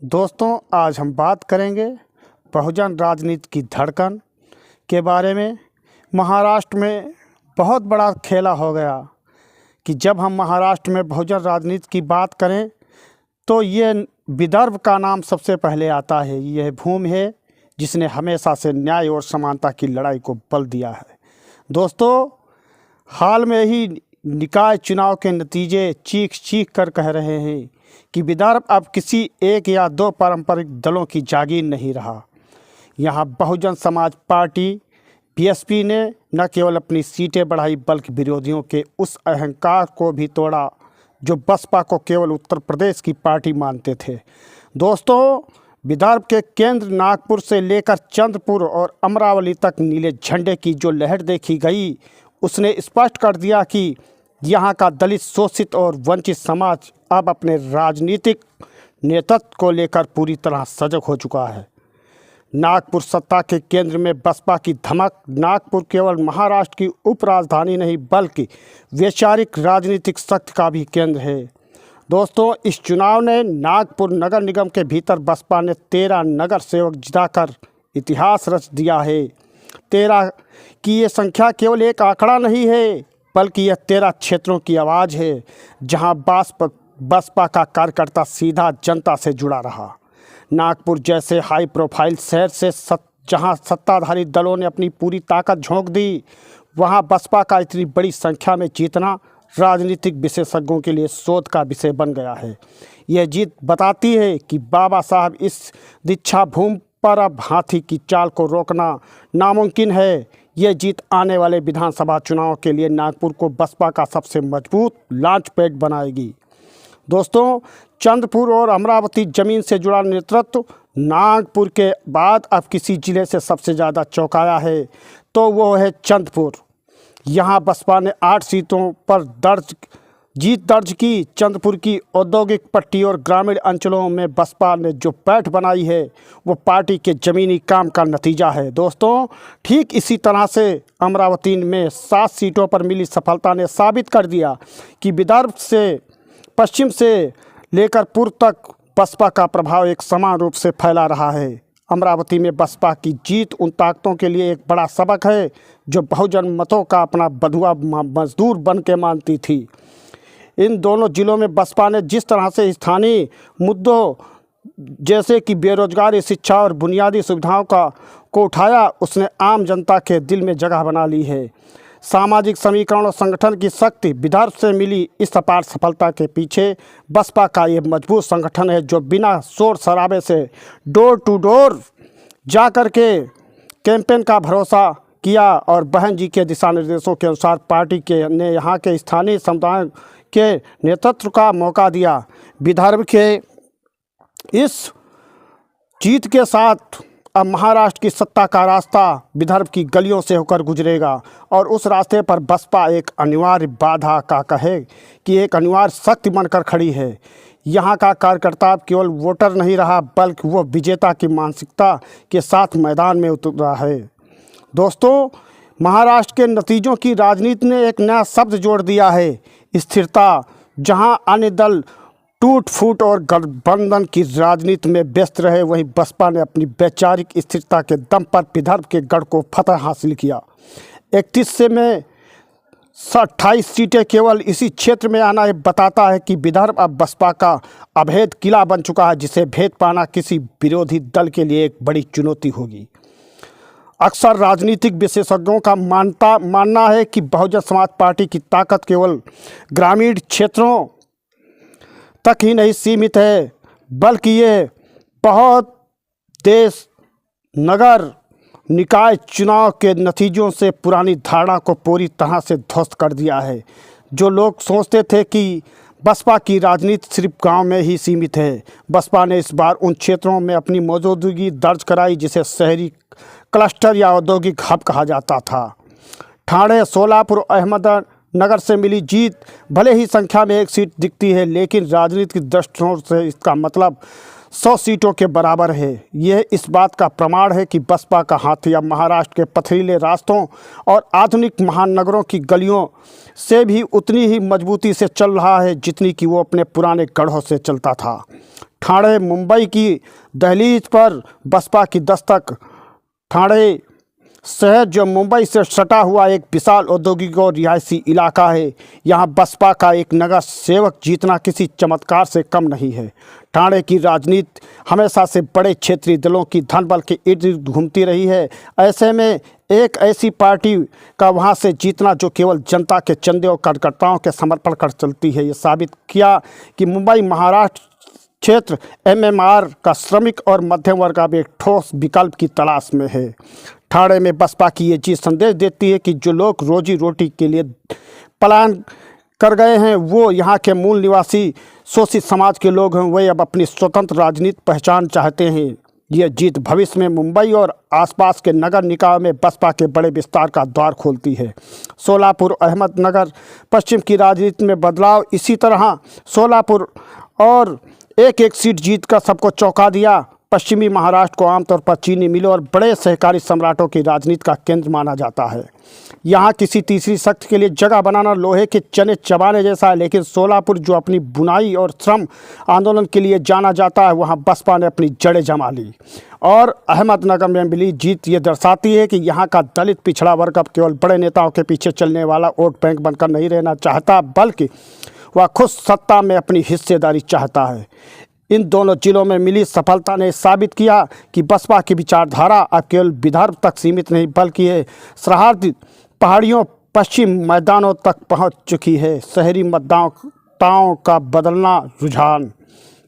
दोस्तों, आज हम बात करेंगे बहुजन राजनीति की धड़कन के बारे में। महाराष्ट्र में बहुत बड़ा खेला हो गया कि जब हम महाराष्ट्र में बहुजन राजनीति की बात करें तो ये विदर्भ का नाम सबसे पहले आता है। यह भूमि है जिसने हमेशा से न्याय और समानता की लड़ाई को बल दिया है। दोस्तों, हाल में ही निकाय चुनाव के नतीजे चीख चीख कर कह रहे हैं कि विदर्भ अब किसी एक या दो पारंपरिक दलों की जागीर नहीं रहा। यहाँ बहुजन समाज पार्टी बीएसपी ने न केवल अपनी सीटें बढ़ाई बल्कि विरोधियों के उस अहंकार को भी तोड़ा जो बसपा को केवल उत्तर प्रदेश की पार्टी मानते थे। दोस्तों, विदर्भ के केंद्र नागपुर से लेकर चंद्रपुर और अमरावती तक नीले झंडे की जो लहर देखी गई, उसने स्पष्ट कर दिया कि यहाँ का दलित, शोषित और वंचित समाज अब अपने राजनीतिक नेतृत्व को लेकर पूरी तरह सजग हो चुका है। नागपुर सत्ता के केंद्र में बसपा की धमक। नागपुर केवल महाराष्ट्र की उपराजधानी नहीं बल्कि वैचारिक राजनीतिक शक्ति का भी केंद्र है। दोस्तों, इस चुनाव ने नागपुर नगर निगम के भीतर बसपा ने 13 नगर सेवक जिताकर इतिहास रच दिया है। 13 की ये संख्या केवल एक आंकड़ा नहीं है बल्कि यह 13 क्षेत्रों की आवाज़ है जहां बसपा का कार्यकर्ता सीधा जनता से जुड़ा रहा। नागपुर जैसे हाई प्रोफाइल शहर से जहां सत्ताधारी दलों ने अपनी पूरी ताकत झोंक दी, वहां बसपा का इतनी बड़ी संख्या में जीतना राजनीतिक विशेषज्ञों के लिए शोध का विषय बन गया है। यह जीत बताती है कि बाबा साहब इस दीक्षा भूमि पर अब हाथी की चाल को रोकना नामुमकिन है। यह जीत आने वाले विधानसभा चुनाव के लिए नागपुर को बसपा का सबसे मजबूत लॉन्च पैड बनाएगी। दोस्तों, चंद्रपुर और अमरावती जमीन से जुड़ा नेतृत्व नागपुर के बाद अब किसी जिले से सबसे ज़्यादा चौंकाया है तो वो है चंद्रपुर। यहाँ बसपा ने 8 सीटों पर जीत दर्ज की। चंद्रपुर की औद्योगिक पट्टी और ग्रामीण अंचलों में बसपा ने जो पैठ बनाई है वो पार्टी के ज़मीनी काम का नतीजा है। दोस्तों, ठीक इसी तरह से अमरावती में 7 सीटों पर मिली सफलता ने साबित कर दिया कि विदर्भ से पश्चिम से लेकर पूर्व तक बसपा का प्रभाव एक समान रूप से फैला रहा है। अमरावती में बसपा की जीत उन ताकतों के लिए एक बड़ा सबक है जो बहुजन मतों का अपना बंधुआ मजदूर बन के मानती थी। इन दोनों जिलों में बसपा ने जिस तरह से स्थानीय मुद्दों जैसे कि बेरोजगारी, शिक्षा और बुनियादी सुविधाओं को उठाया, उसने आम जनता के दिल में जगह बना ली है। सामाजिक समीकरण और संगठन की शक्ति विदर्भ से मिली इस अपार सफलता के पीछे बसपा का ये मजबूत संगठन है जो बिना शोर शराबे से डोर टू डोर जा कर के कैंपेन का भरोसा किया और बहन जी के दिशा निर्देशों के अनुसार पार्टी ने यहाँ के स्थानीय समुदाय के नेतृत्व का मौका दिया। विदर्भ के इस जीत के साथ अब महाराष्ट्र की सत्ता का रास्ता विदर्भ की गलियों से होकर गुजरेगा और उस रास्ते पर बसपा एक अनिवार्य बाधा का कहे कि एक अनिवार्य शक्ति बनकर खड़ी है। यहाँ का कार्यकर्ता केवल वोटर नहीं रहा बल्कि वो विजेता की मानसिकता के साथ मैदान में उतरा है। दोस्तों, महाराष्ट्र के नतीजों की राजनीति ने एक नया शब्द जोड़ दिया है, स्थिरता। जहाँ अन्य दल टूट फूट और गठबंधन की राजनीति में व्यस्त रहे, वहीं बसपा ने अपनी वैचारिक स्थिरता के दम पर विदर्भ के गढ़ को फतह हासिल किया। 31 से में 28 सीटें केवल इसी क्षेत्र में आना बताता है कि विदर्भ अब बसपा का अभेद किला बन चुका है जिसे भेद पाना किसी विरोधी दल के लिए एक बड़ी चुनौती होगी। अक्सर राजनीतिक विशेषज्ञों का मानना है कि बहुजन समाज पार्टी की ताकत केवल ग्रामीण क्षेत्रों तक ही नहीं सीमित है बल्कि ये बहुत देश नगर निकाय चुनाव के नतीजों से पुरानी धारणा को पूरी तरह से ध्वस्त कर दिया है। जो लोग सोचते थे कि बसपा की राजनीति सिर्फ गांव में ही सीमित है, बसपा ने इस बार उन क्षेत्रों में अपनी मौजूदगी दर्ज कराई जिसे शहरी क्लस्टर या औद्योगिक हब कहा जाता था। ठाणे, सोलापुर, अहमदनगर से मिली जीत भले ही संख्या में एक सीट दिखती है लेकिन राजनीतिक दृष्टिकोण से इसका मतलब 100 सीटों के बराबर है। यह इस बात का प्रमाण है कि बसपा का हाथ अब महाराष्ट्र के पथरीले रास्तों और आधुनिक महानगरों की गलियों से भी उतनी ही मजबूती से चल रहा है जितनी कि वो अपने पुराने गढ़ों से चलता था। ठाणे मुंबई की दहलीज पर बसपा की दस्तक। ठाणे शहर जो मुंबई से सटा हुआ एक विशाल औद्योगिक और रिहायशी इलाका है, यहाँ बसपा का एक नगर सेवक जीतना किसी चमत्कार से कम नहीं है। ठाणे की राजनीति हमेशा से बड़े क्षेत्रीय दलों की धन बल के इर्द गिर्द घूमती रही है। ऐसे में एक ऐसी पार्टी का वहाँ से जीतना जो केवल जनता के चंदे और कार्यकर्ताओं के समर्पण कर चलती है, ये साबित किया कि मुंबई महाराष्ट्र क्षेत्र एमएमआर का श्रमिक और मध्यम वर्ग अब एक ठोस विकल्प की तलाश में है। ठाणे में बसपा की ये जीत संदेश देती है कि जो लोग रोजी रोटी के लिए पलायन कर गए हैं, वो यहाँ के मूल निवासी शोषित समाज के लोग हैं, वे अब अपनी स्वतंत्र राजनीति पहचान चाहते हैं। यह जीत भविष्य में मुंबई और आसपास के नगर निकाय में बसपा के बड़े विस्तार का द्वार खोलती है। सोलापुर, अहमदनगर, पश्चिम की राजनीति में बदलाव। इसी तरह सोलापुर और एक एक सीट जीतकर सबको चौंका दिया। पश्चिमी महाराष्ट्र को आमतौर पर चीनी मिलों और बड़े सहकारी सम्राटों की राजनीति का केंद्र माना जाता है। यहाँ किसी तीसरी शक्ति के लिए जगह बनाना लोहे के चने चबाने जैसा है, लेकिन सोलापुर जो अपनी बुनाई और श्रम आंदोलन के लिए जाना जाता है, वहाँ बसपा ने अपनी जड़ें जमा ली। और अहमदनगर में मिली जीत ये दर्शाती है कि यहाँ का दलित पिछड़ा वर्ग अब केवल बड़े नेताओं के पीछे चलने वाला वोट बैंक बनकर नहीं रहना चाहता, बल्कि वह खुद सत्ता में अपनी हिस्सेदारी चाहता है। इन दोनों जिलों में मिली सफलता ने साबित किया कि बसपा की विचारधारा अब केवल विदर्भ तक सीमित नहीं, बल्कि ये सरहद पहाड़ियों पश्चिम मैदानों तक पहुंच चुकी है। शहरी मतदाताओं का बदलना रुझान।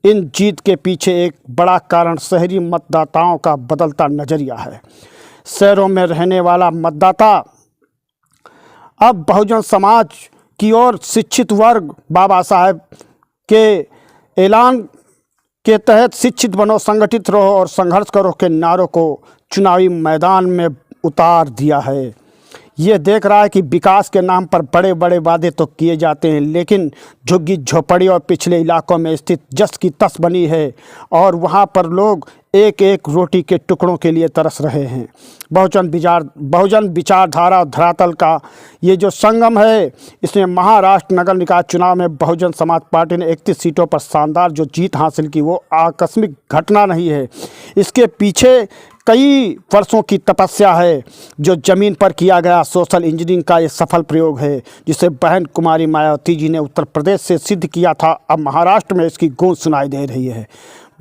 इन जीत के पीछे एक बड़ा कारण शहरी मतदाताओं का बदलता नज़रिया है। शहरों में रहने वाला मतदाता अब बहुजन समाज की ओर शिक्षित वर्ग बाबा साहेब के ऐलान के तहत शिक्षित बनो, संगठित रहो और संघर्ष करो के नारों को चुनावी मैदान में उतार दिया है। ये देख रहा है कि विकास के नाम पर बड़े बड़े वादे तो किए जाते हैं, लेकिन झुग्गी झोपड़ी और पिछले इलाकों में स्थित जस की तस बनी है और वहाँ पर लोग एक एक रोटी के टुकड़ों के लिए तरस रहे हैं। बहुजन विचारधारा और धरातल का ये जो संगम है, इसमें महाराष्ट्र नगर निकाय चुनाव में बहुजन समाज पार्टी ने 31 सीटों पर शानदार जो जीत हासिल की, वो आकस्मिक घटना नहीं है। इसके पीछे कई वर्षों की तपस्या है, जो ज़मीन पर किया गया सोशल इंजीनियरिंग का ये सफल प्रयोग है, जिसे बहन कुमारी मायावती जी ने उत्तर प्रदेश से सिद्ध किया था। अब महाराष्ट्र में इसकी गूंज सुनाई दे रही है।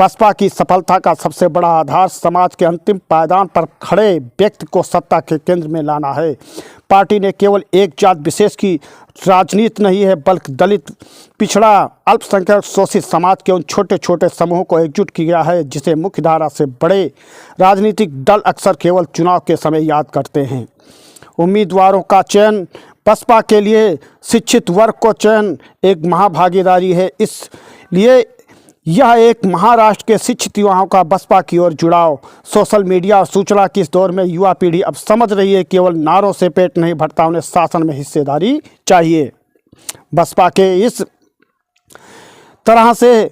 बसपा की सफलता का सबसे बड़ा आधार समाज के अंतिम पायदान पर खड़े व्यक्ति को सत्ता के केंद्र में लाना है। पार्टी ने केवल एक जात विशेष की राजनीति नहीं है, बल्कि दलित, पिछड़ा, अल्पसंख्यक, शोषित समाज के उन छोटे छोटे समूहों को एकजुट किया है, जिसे मुख्यधारा से बड़े राजनीतिक दल अक्सर केवल चुनाव के समय याद करते हैं। उम्मीदवारों का चयन बसपा के लिए शिक्षित वर्ग को चयन एक महाभागीदारी है। इसलिए यह एक महाराष्ट्र के शिक्षित युवाओं का बसपा की ओर जुड़ाव। सोशल मीडिया और सूचना के इस दौर में युवा पीढ़ी अब समझ रही है, केवल नारों से पेट नहीं भरता, उन्हें शासन में हिस्सेदारी चाहिए। बसपा के इस तरह से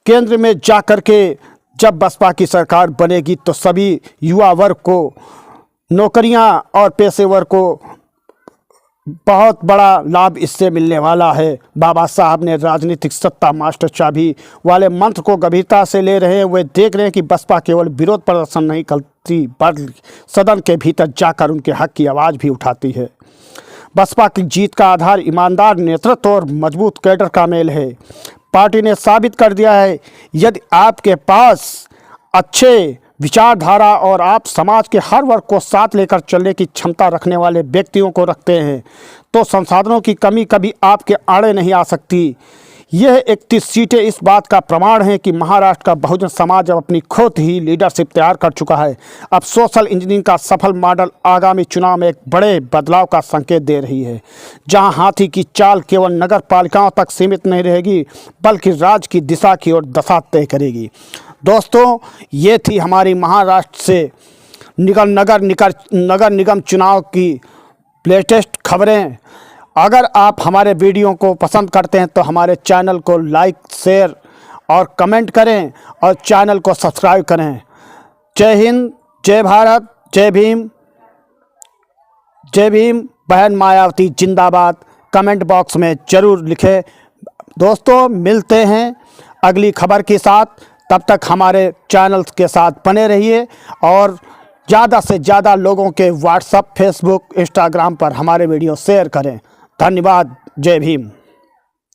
केंद्र में जा कर के जब बसपा की सरकार बनेगी तो सभी युवा वर्ग को नौकरियां और पेशेवर को बहुत बड़ा लाभ इससे मिलने वाला है। बाबा साहब ने राजनीतिक सत्ता मास्टर चाबी वाले मंत्र को गंभीरता से ले रहे हैं। वे देख रहे हैं कि बसपा केवल विरोध प्रदर्शन नहीं करती, बल्कि सदन के भीतर जाकर उनके हक की आवाज़ भी उठाती है। बसपा की जीत का आधार ईमानदार नेतृत्व और मजबूत कैडर का मेल है। पार्टी ने साबित कर दिया है, यदि आपके पास अच्छे विचारधारा और आप समाज के हर वर्ग को साथ लेकर चलने की क्षमता रखने वाले व्यक्तियों को रखते हैं, तो संसाधनों की कमी कभी आपके आड़े नहीं आ सकती। यह 31 सीटें इस बात का प्रमाण हैं कि महाराष्ट्र का बहुजन समाज अब अपनी खुद ही लीडरशिप तैयार कर चुका है। अब सोशल इंजीनियरिंग का सफल मॉडल आगामी चुनाव में एक बड़े बदलाव का संकेत दे रही है, जहां हाथी की चाल केवल नगर पालिकाओं तक सीमित नहीं रहेगी, बल्कि राज्य की दिशा की ओर दशा तय करेगी। दोस्तों, ये थी हमारी महाराष्ट्र से नगर निगम चुनाव की लेटेस्ट खबरें। अगर आप हमारे वीडियो को पसंद करते हैं तो हमारे चैनल को लाइक, शेयर और कमेंट करें और चैनल को सब्सक्राइब करें। जय हिंद, जय भारत, जय भीम। जय भीम। बहन मायावती जिंदाबाद कमेंट बॉक्स में ज़रूर लिखें। दोस्तों, मिलते हैं अगली खबर के साथ। तब तक हमारे चैनल के साथ बने रहिए और ज़्यादा से ज़्यादा लोगों के व्हाट्सएप, फेसबुक, इंस्टाग्राम पर हमारे वीडियो शेयर करें। धन्यवाद। जय भीम।